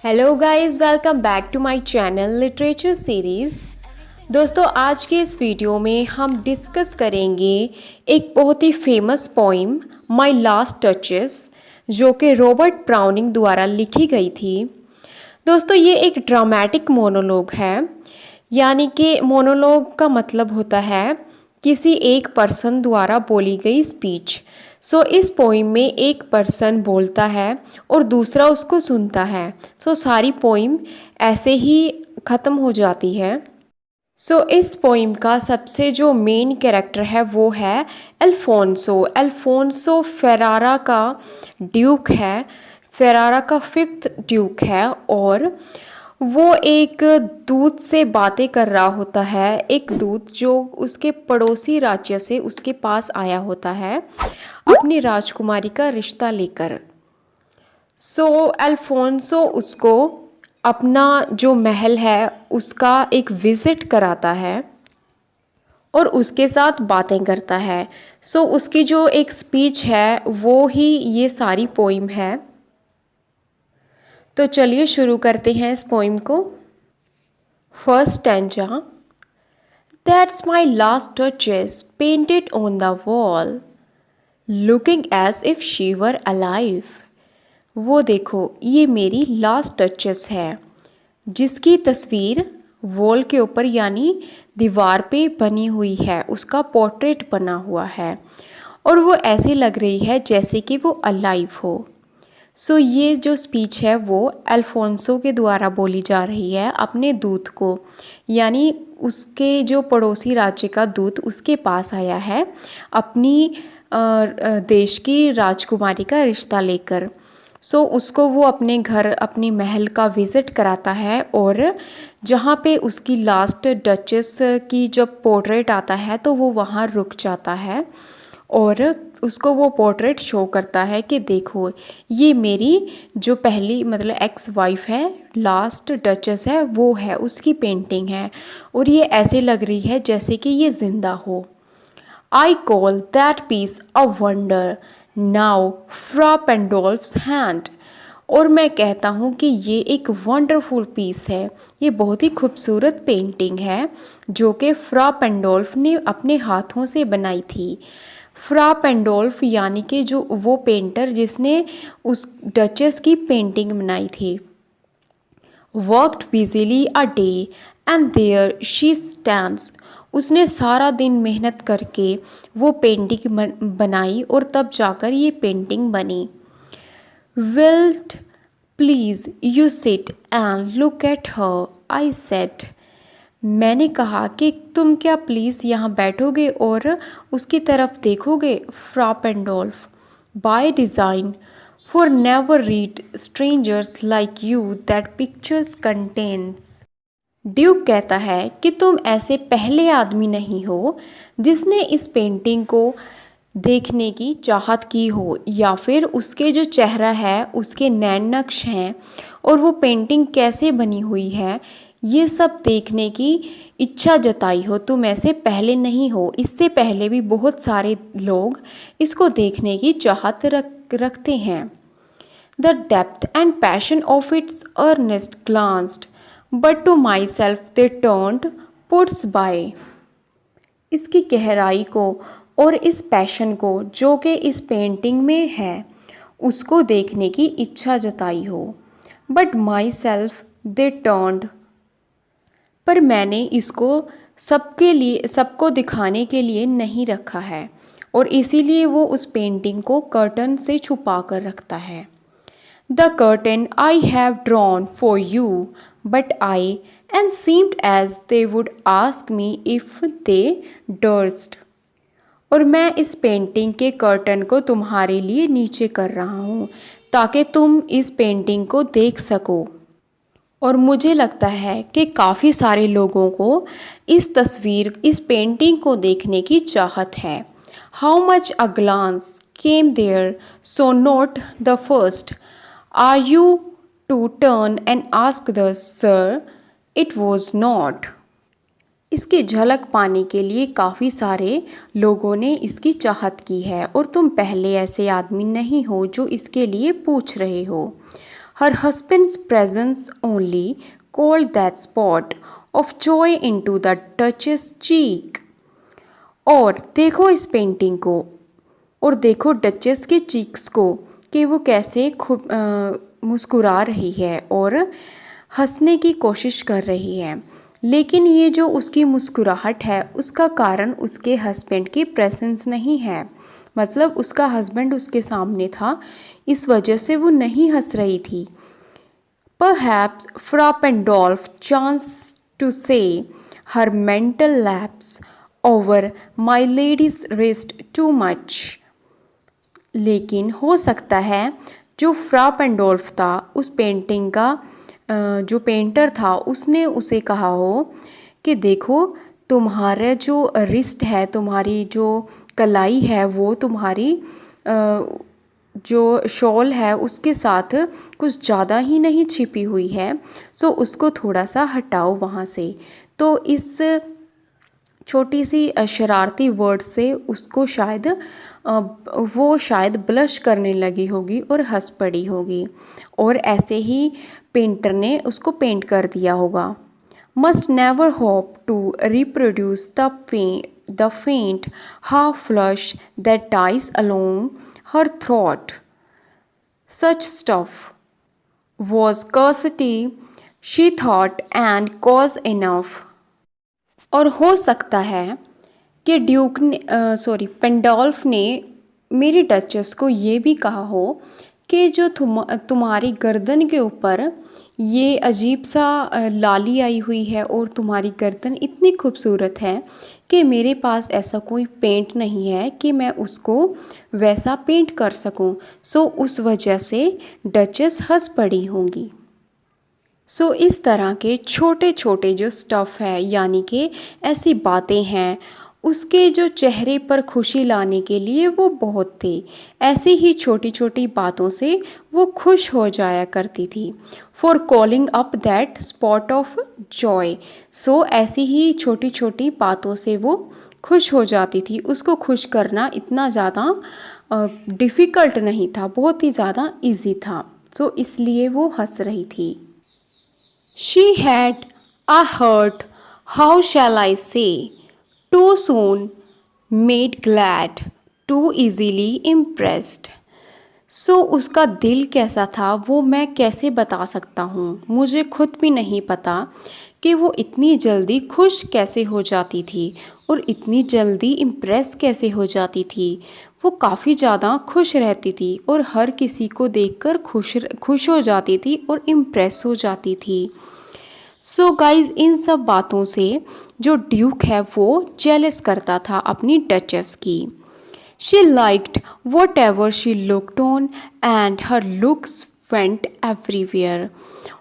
Hello guys, welcome back to my channel literature series. दोस्तों, आज के इस वीडियो में हम डिस्कस करेंगे एक बहुत ही famous poem my last touches, जो कि रॉबर्ट ब्राउनिंग द्वारा लिखी गई थी। दोस्तों, ये एक ड्रामेटिक मोनोलॉग है। यानी कि मोनोलॉग का मतलब होता है किसी एक पर्सन द्वारा बोली गई स्पीच। इस पोइम में एक पर्सन बोलता है और दूसरा उसको सुनता है। सारी पोइम ऐसे ही ख़त्म हो जाती है। इस पोइम का सबसे जो मेन कैरेक्टर है वो है अल्फोंसो। अल्फोंसो फेरारा का ड्यूक है, फेरारा का 5th ड्यूक है, और वो एक दूत से बातें कर रहा होता है। एक दूत जो उसके पड़ोसी राज्य से उसके पास आया होता है अपनी राजकुमारी का रिश्ता लेकर। अल्फोंसो उसको अपना जो महल है उसका एक विज़िट कराता है और उसके साथ बातें करता है। उसकी जो एक स्पीच है वो ही ये सारी पोइम है। तो चलिए शुरू करते हैं इस पोइम को। First stanza. That's my last touches painted on the wall, looking as if she were alive. वो देखो, ये मेरी लास्ट टचेस है जिसकी तस्वीर वॉल के ऊपर यानी दीवार पे बनी हुई है, उसका पोर्ट्रेट बना हुआ है और वो ऐसे लग रही है जैसे कि वो अलाइव हो। ये जो स्पीच है वो अल्फोंसो के द्वारा बोली जा रही है अपने दूत को, यानी उसके जो पड़ोसी राज्य का दूत उसके पास आया है अपनी देश की राजकुमारी का रिश्ता लेकर। उसको वो अपने घर, अपनी महल का विज़िट कराता है और जहाँ पे उसकी लास्ट डचेस की जब पोर्ट्रेट आता है तो वो वहाँ रुक जाता है और उसको वो पोर्ट्रेट शो करता है कि देखो, ये मेरी जो पहली मतलब एक्स वाइफ है, लास्ट डचेस है, वो है, उसकी पेंटिंग है और ये ऐसे लग रही है जैसे कि ये ज़िंदा हो। I call that piece a wonder now Fra Pandolf's hand. और मैं कहता हूँ कि ये एक वंडरफुल पीस है, ये बहुत ही खूबसूरत पेंटिंग है जो कि फ्रा पेंडोल्फ ने अपने हाथों से बनाई थी। फ्रा पेंडोल्फ यानी कि जो वो पेंटर जिसने उस डचेस की पेंटिंग बनाई थी। Worked busily a day and there she stands. उसने सारा दिन मेहनत करके वो पेंटिंग बनाई और तब जाकर ये पेंटिंग बनी। Wilt please you sit and look at her, I said. मैंने कहा कि तुम क्या प्लीज़ यहाँ बैठोगे और उसकी तरफ देखोगे। Fra Pandolf. By design, for never read strangers like you that pictures countenance. Duke कहता है कि तुम ऐसे पहले आदमी नहीं हो जिसने इस पेंटिंग को देखने की चाहत की हो, या फिर उसके जो चेहरा है, उसके नैन नक्श हैं और वो पेंटिंग कैसे बनी हुई है, ये सब देखने की इच्छा जताई हो। तुम ऐसे पहले नहीं हो, इससे पहले भी बहुत सारे लोग इसको देखने की चाहत रखते हैं। The depth and passion of its earnest glanced, but to myself they turned puts by. इसकी गहराई को और इस पैशन को जो कि इस पेंटिंग में है उसको देखने की इच्छा जताई हो। But my self they turned, पर मैंने इसको सबके लिए, सबको दिखाने के लिए नहीं रखा है और इसीलिए वो उस पेंटिंग को कर्टन से छुपा कर रखता है। The curtain I have drawn for you but I and seemed as they would ask me if they durst. और मैं इस पेंटिंग के कर्टन को तुम्हारे लिए नीचे कर रहा हूँ ताकि तुम इस पेंटिंग को देख सको। और मुझे लगता है कि काफ़ी सारे लोगों को इस पेंटिंग को देखने की चाहत है। How much a glance came there, so not the first, are you to turn and ask the sir, it was not. इसकी झलक पाने के लिए काफ़ी सारे लोगों ने इसकी चाहत की है और तुम पहले ऐसे आदमी नहीं हो जो इसके लिए पूछ रहे हो। Her husband's presence only called that spot of joy into the Duchess' cheek. और देखो इस पेंटिंग को, और देखो डचेस के चीक्स को कि वो कैसे खूब मुस्कुरा रही है और हंसने की कोशिश कर रही है। लेकिन ये जो उसकी मुस्कुराहट है उसका कारण उसके हस्बैंड की प्रेजेंस नहीं है, मतलब उसका हस्बैंड उसके सामने था, इस वजह से वो नहीं हंस रही थी। Perhaps Fra Pandolf chanced to say her mental lapse over my lady's wrist too much. लेकिन हो सकता है जो फ्रा पेंडोल्फ था उस पेंटिंग का जो पेंटर था उसने उसे कहा हो कि देखो तुम्हारा जो रिस्ट है, तुम्हारी जो कलाई है, वो तुम्हारी जो शॉल है उसके साथ कुछ ज़्यादा ही नहीं छिपी हुई है, सो उसको थोड़ा सा हटाओ वहाँ से। तो इस छोटी सी शरारती वर्ड से उसको शायद वो शायद ब्लश करने लगी होगी और हंस पड़ी होगी, और ऐसे ही पेंटर ने उसको पेंट कर दिया होगा। Must never hope to reproduce the faint half flush that dies along her throat. Such stuff was scarcity, she thought, and cause enough. और हो सकता है कि पेंडोल्फ ने मेरी डचेस को ये भी कहा हो कि जो तुम्हारी गर्दन के ऊपर ये अजीब सा लाली आई हुई है और तुम्हारी गर्दन इतनी खूबसूरत है कि मेरे पास ऐसा कोई पेंट नहीं है कि मैं उसको वैसा पेंट कर सकूं, सो उस वजह से डचेस हंस पड़ी होंगी। सो इस तरह के छोटे छोटे जो स्टफ़ है, यानी कि ऐसी बातें हैं, उसके जो चेहरे पर खुशी लाने के लिए वो बहुत थे। ऐसी ही छोटी छोटी बातों से वो खुश हो जाया करती थी। For calling up that spot of joy, so ऐसी ही छोटी छोटी बातों से वो खुश हो जाती थी। उसको खुश करना इतना ज़्यादा डिफ़िकल्ट नहीं था, बहुत ही ज़्यादा ईजी था, सो इसलिए वो हंस रही थी। She had a heart, how shall I say, too soon made glad, too easily impressed. सो उसका दिल कैसा था वो मैं कैसे बता सकता हूँ, मुझे खुद भी नहीं पता कि वो इतनी जल्दी खुश कैसे हो जाती थी और इतनी जल्दी इम्प्रेस कैसे हो जाती थी। वो काफ़ी ज़्यादा खुश रहती थी और हर किसी को देखकर खुश हो जाती थी और इम्प्रेस हो जाती थी। सो गाइज इन सब बातों से जो ड्यूक है वो जेलस करता था अपनी डचेस की। She liked what ever she looked on and her looks went everywhere.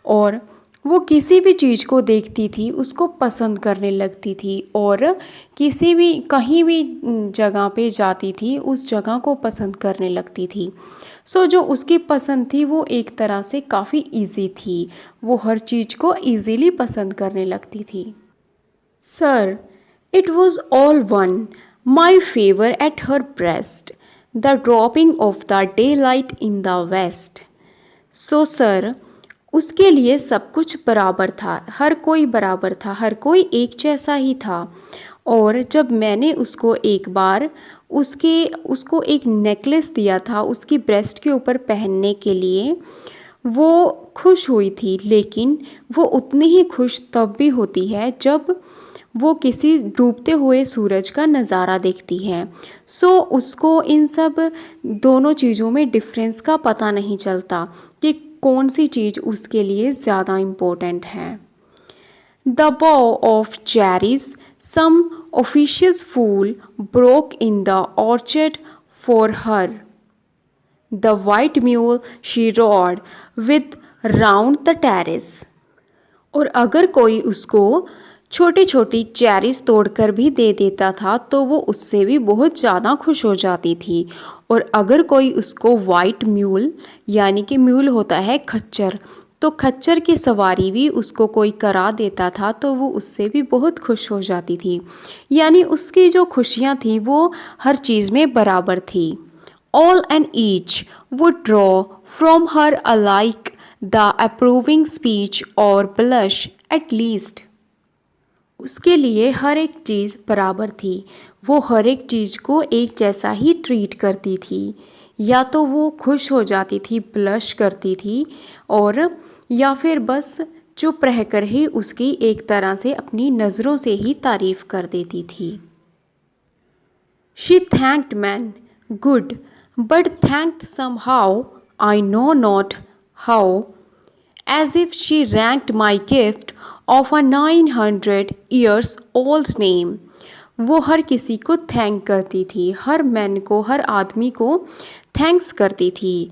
और वो किसी भी चीज़ को देखती थी उसको पसंद करने लगती थी, और किसी भी कहीं भी जगह पे जाती थी उस जगह को पसंद करने लगती थी। सो जो उसकी पसंद थी वो एक तरह से काफ़ी इजी थी, वो हर चीज़ को इजीली पसंद करने लगती थी। Sir, it was all one, my favour at her breast, the dropping of the daylight in the west. So sir, उसके लिए सब कुछ बराबर था, हर कोई बराबर था, हर कोई एक जैसा ही था। और जब मैंने उसको एक बार उसको एक नेकलेस दिया था उसकी ब्रेस्ट के ऊपर पहनने के लिए, वो खुश हुई थी, लेकिन वो उतनी ही खुश तब भी होती है जब वो किसी डूबते हुए सूरज का नज़ारा देखती है। सो उसको इन सब दोनों चीज़ों में डिफरेंस का पता नहीं चलता कि कौन सी चीज़ उसके लिए ज़्यादा इम्पोर्टेंट है। The bow of cherries some officious fool broke in the orchard for her. The white mule she rode with round the terrace. और अगर कोई उसको छोटी छोटी चेरीज तोड़कर भी दे देता था तो वो उससे भी बहुत ज़्यादा खुश हो जाती थी। और अगर कोई उसको वाइट म्यूल, यानी कि म्यूल होता है खच्चर, तो खच्चर की सवारी भी उसको कोई करा देता था तो वो उससे भी बहुत खुश हो जाती थी। यानी उसकी जो खुशियाँ थी वो हर चीज़ में बराबर थी। All and each would draw from her alike the approving speech और ब्लश एट लीस्ट। उसके लिए हर एक चीज़ बराबर थी। वो हर एक चीज़ को एक जैसा ही ट्रीट करती थी। या तो वो खुश हो जाती थी, ब्लश करती थी, और या फिर बस चुप रहकर ही उसकी एक तरह से अपनी नज़रों से ही तारीफ़ कर देती थी। She thanked man, good, but thanked somehow, I know not how, as if she ranked my gift of a 900 years old name. वो हर किसी को थैंक करती थी, हर मैन को, हर आदमी को थैंक्स करती थी,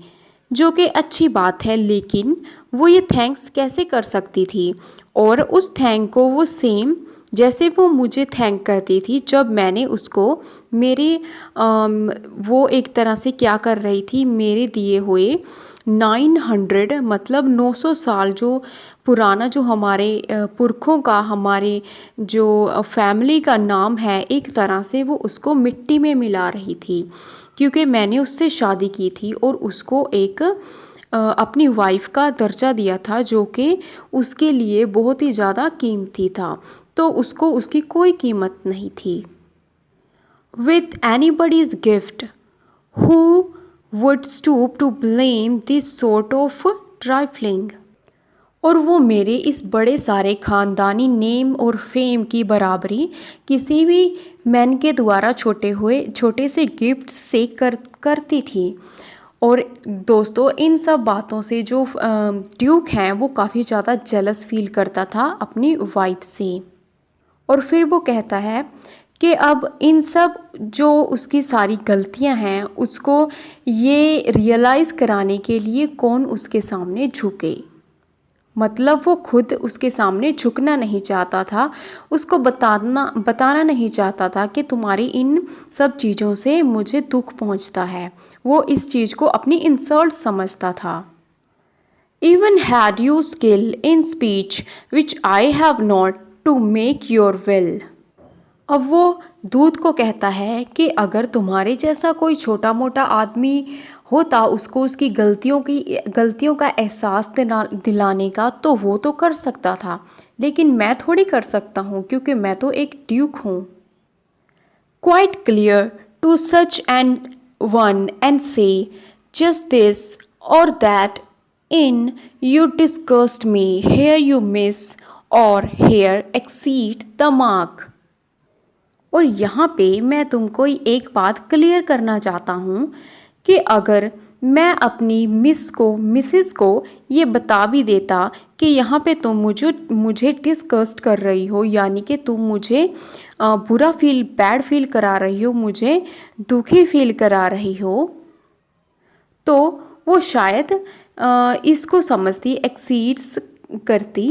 जो कि अच्छी बात है, लेकिन वो ये थैंक्स कैसे कर सकती थी? और उस थैंक को वो सेम जैसे वो मुझे थैंक करती थी जब मैंने उसको मेरे वो एक तरह से क्या कर रही थी, मेरे दिए हुए 900 मतलब 900 साल जो पुराना, जो हमारे पुरखों का, हमारे जो फैमिली का नाम है, एक तरह से वो उसको मिट्टी में मिला रही थी, क्योंकि मैंने उससे शादी की थी और उसको एक अपनी वाइफ का दर्जा दिया था, जो कि उसके लिए बहुत ही ज़्यादा कीमती था, तो उसको उसकी कोई कीमत नहीं थी। With anybody's gift, who would stoop to blame this sort of trifling? और वो मेरे इस बड़े सारे ख़ानदानी नेम और फेम की बराबरी किसी भी मैन के द्वारा छोटे से गिफ्ट से करती थी। और दोस्तों, इन सब बातों से जो ड्यूक हैं वो काफ़ी ज़्यादा जेलस फील करता था अपनी वाइफ से। और फिर वो कहता है कि अब इन सब जो उसकी सारी गलतियां हैं उसको ये रियलाइज़ कराने के लिए कौन उसके सामने झुके। मतलब वो खुद उसके सामने झुकना नहीं चाहता था, उसको बताना नहीं चाहता था कि तुम्हारी इन सब चीज़ों से मुझे दुख पहुंचता है। वो इस चीज़ को अपनी इंसल्ट समझता था। Even had you skill in speech which I have not to make your will। अब वो दूत को कहता है कि अगर तुम्हारे जैसा कोई छोटा मोटा आदमी होता, उसको उसकी गलतियों का एहसास दिलाने का, तो वो तो कर सकता था, लेकिन मैं थोड़ी कर सकता हूँ, क्योंकि मैं तो एक ड्यूक हूँ। Quite clear to such an one and say just this or that in you disgust me, here you miss or here exceed the mark। और यहाँ पे मैं तुमको एक बात क्लियर करना चाहता हूँ कि अगर मैं अपनी मिसिस को ये बता भी देता कि यहाँ पे तुम मुझे डिस्गस्ट कर रही हो, यानी कि तुम मुझे बैड फील करा रही हो, मुझे दुखी फील करा रही हो, तो वो शायद इसको समझती, एक्सीड्स करती।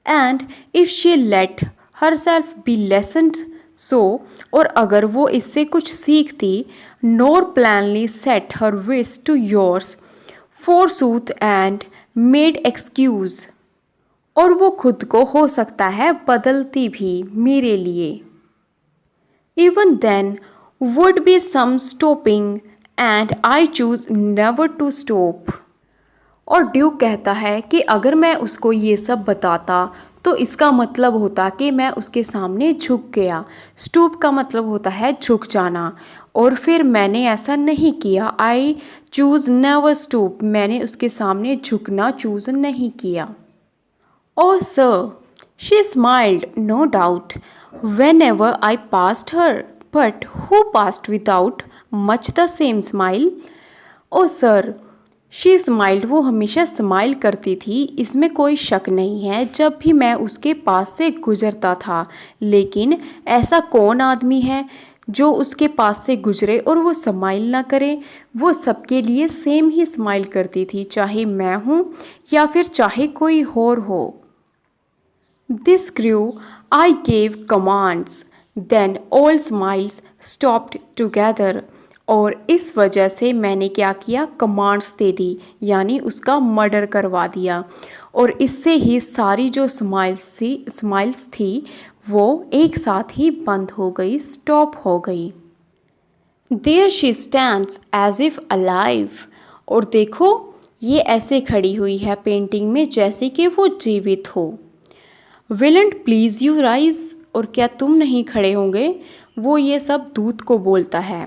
And if she let herself be lessoned so, और अगर वो इससे कुछ सीखती, nor plainly set her wish to yours forsooth and made excuse, और वो खुद को हो सकता है बदलती भी मेरे लिए। Even then would be some stopping and I choose never to stop. और ड्यूक कहता है कि अगर मैं उसको ये सब बताता तो इसका मतलब होता कि मैं उसके सामने झुक गया। स्टूप का मतलब होता है झुक जाना, और फिर मैंने ऐसा नहीं किया। आई चूज़ नेवर स्टूप, मैंने उसके सामने झुकना चूज़ नहीं किया। O sir, she smiled no doubt whenever I passed her, but who passed without much the same smile. O sir, she smiled, वो हमेशा स्माइल करती थी, इसमें कोई शक नहीं है, जब भी मैं उसके पास से गुजरता था। लेकिन ऐसा कौन आदमी है जो उसके पास से गुजरे और वो स्माइल ना करे? वो सबके लिए सेम ही स्माइल करती थी, चाहे मैं हूँ या फिर चाहे कोई और हो। This grew I gave commands, then all smiles stopped together. और इस वजह से मैंने क्या किया, कमांड्स दे दी, यानी उसका मर्डर करवा दिया, और इससे ही सारी जो स्माइल्स थी वो एक साथ ही बंद हो गई, स्टॉप हो गई। There she stands as if alive, और देखो ये ऐसे खड़ी हुई है पेंटिंग में जैसे कि वो जीवित हो। विलंट प्लीज यू राइज, और क्या तुम नहीं खड़े होंगे? वो ये सब दूत को बोलता है।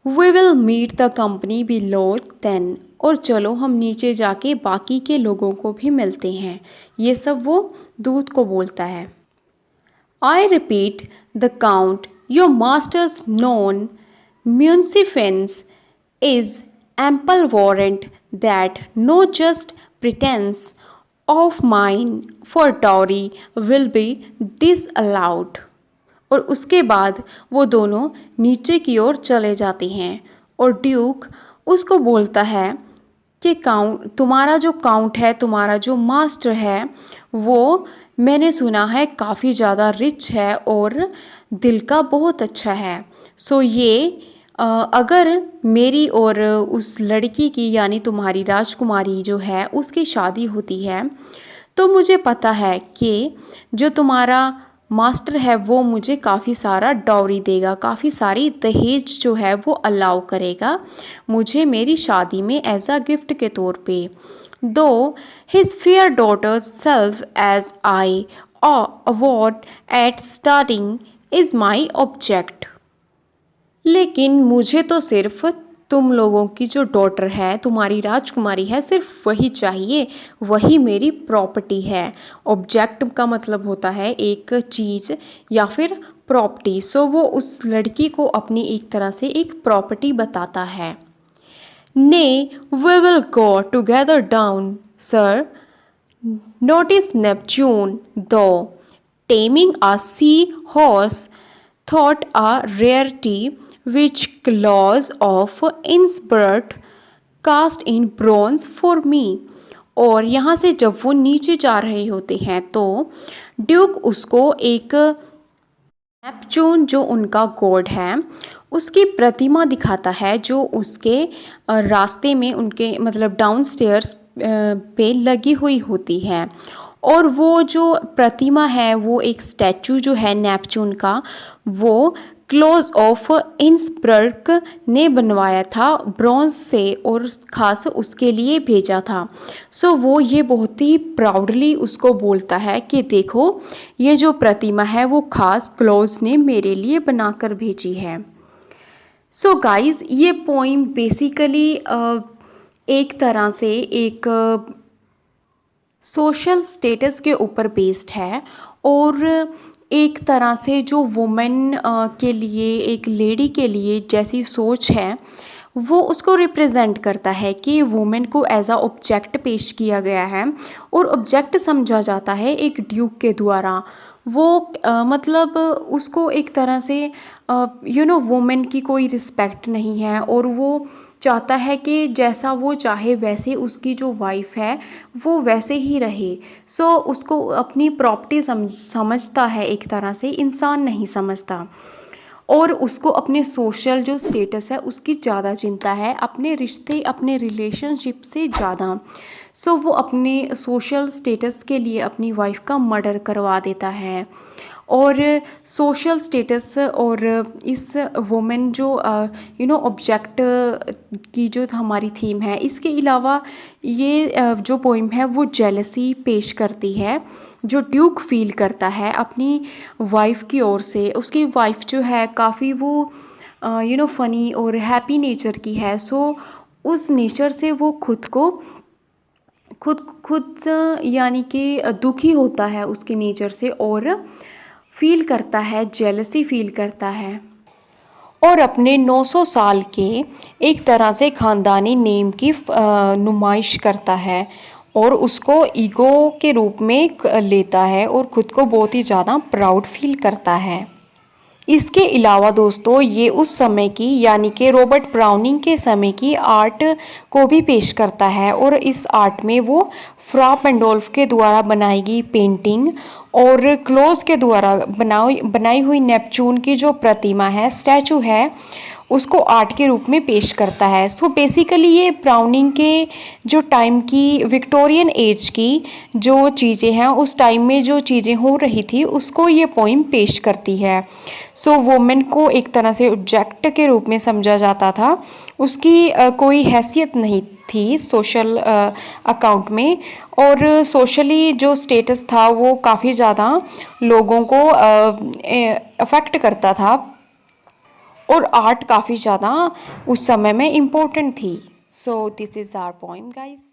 We will meet the company below then, और चलो हम नीचे जाके बाकी के लोगों को भी मिलते हैं। ये सब वो दूत को बोलता है। I repeat, the Count, your master's known munificence is ample warrant that no just pretense of mine for dowry will be disallowed। और उसके बाद वो दोनों नीचे की ओर चले जाते हैं और ड्यूक उसको बोलता है कि काउंट, तुम्हारा जो काउंट है, तुम्हारा जो मास्टर है, वो मैंने सुना है काफ़ी ज़्यादा रिच है और दिल का बहुत अच्छा है। सो ये अगर मेरी और उस लड़की की यानी तुम्हारी राजकुमारी जो है उसकी शादी होती है तो मुझे पता है कि जो तुम्हारा मास्टर है वो मुझे काफ़ी सारा डाउरी देगा, काफ़ी सारी दहेज जो है वो अलाउ करेगा मुझे मेरी शादी में एज अ गिफ्ट के तौर पे। Though his fair daughter's self as I avowed at starting is my object. लेकिन मुझे तो सिर्फ तुम लोगों की जो डॉटर है, तुम्हारी राजकुमारी है, सिर्फ वही चाहिए, वही मेरी प्रॉपर्टी है। ऑब्जेक्ट का मतलब होता है एक चीज़ या फिर प्रॉपर्टी। सो वो उस लड़की को अपनी एक तरह से एक प्रॉपर्टी बताता है। Nay we will go together down sir, notice Neptune though taming a sea horse thought a rarity, which claws of Innsbruck cast in bronze for me। और यहाँ से जब वो नीचे जा रहे होते हैं तो ड्यूक उसको एक नेपच्यून जो उनका गॉड है उसकी प्रतिमा दिखाता है जो उसके रास्ते में उनके मतलब डाउन स्टेयर्स पे लगी हुई होती है। और वो जो प्रतिमा है वो एक स्टैचू जो है नेपच्यून का वो क्लोज ऑफ इंसब्रग ने बनवाया था ब्रॉन्ज से और ख़ास उसके लिए भेजा था। सो वो ये बहुत ही प्राउडली उसको बोलता है कि देखो ये जो प्रतिमा है वो ख़ास क्लोज ने मेरे लिए बनाकर भेजी है। सो गाइस ये पोइम बेसिकली एक तरह से एक सोशल स्टेटस के ऊपर बेस्ड है और एक तरह से जो वुमेन के लिए, एक लेडी के लिए जैसी सोच है वो उसको रिप्रेजेंट करता है कि वुमेन को एज अ ऑब्जेक्ट पेश किया गया है और ऑब्जेक्ट समझा जाता है एक ड्यूक के द्वारा। वो मतलब उसको एक तरह से वुमेन की कोई रिस्पेक्ट नहीं है और वो चाहता है कि जैसा वो चाहे वैसे उसकी जो वाइफ है वो वैसे ही रहे। सो उसको अपनी प्रॉपर्टी समझता है, एक तरह से इंसान नहीं समझता। और उसको अपने सोशल जो स्टेटस है उसकी ज़्यादा चिंता है, अपने रिश्ते अपने रिलेशनशिप से ज़्यादा। सो वो अपने सोशल स्टेटस के लिए अपनी वाइफ का मर्डर करवा देता है। और सोशल स्टेटस और इस वुमेन जो ऑब्जेक्ट की जो हमारी थीम है, इसके अलावा ये जो पोइम है वो जेलसी पेश करती है जो ड्यूक फील करता है अपनी वाइफ की ओर से। उसकी वाइफ जो है काफ़ी वो फ़नी और हैप्पी नेचर की है। सो उस नेचर से वो खुद यानी कि दुखी होता है उसके नेचर से और फील करता है, जेलसी फील करता है और अपने 900 साल के एक तरह से ख़ानदानी नेम की नुमाइश करता है और उसको ईगो के रूप में लेता है और ख़ुद को बहुत ही ज़्यादा प्राउड फील करता है। इसके अलावा दोस्तों ये उस समय की यानी कि रॉबर्ट ब्राउनिंग के समय की आर्ट को भी पेश करता है और इस आर्ट में वो फ्रा पेंडोल्फ के द्वारा बनाई गई पेंटिंग और क्लोज के द्वारा बनाई हुई नेपच्यून की जो प्रतिमा है, स्टैचू है, उसको आर्ट के रूप में पेश करता है। सो बेसिकली ये ब्राउनिंग के जो टाइम की, विक्टोरियन एज की जो चीज़ें हैं, उस टाइम में जो चीज़ें हो रही थी उसको ये पोइम पेश करती है। सो वुमेन को एक तरह से ऑब्जेक्ट के रूप में समझा जाता था, उसकी कोई हैसियत नहीं थी सोशल अकाउंट में, और सोशली जो स्टेटस था वो काफ़ी ज़्यादा लोगों को अफेक्ट करता था, और आर्ट काफ़ी ज़्यादा उस समय में इम्पोर्टेंट थी। So this is our poem guys.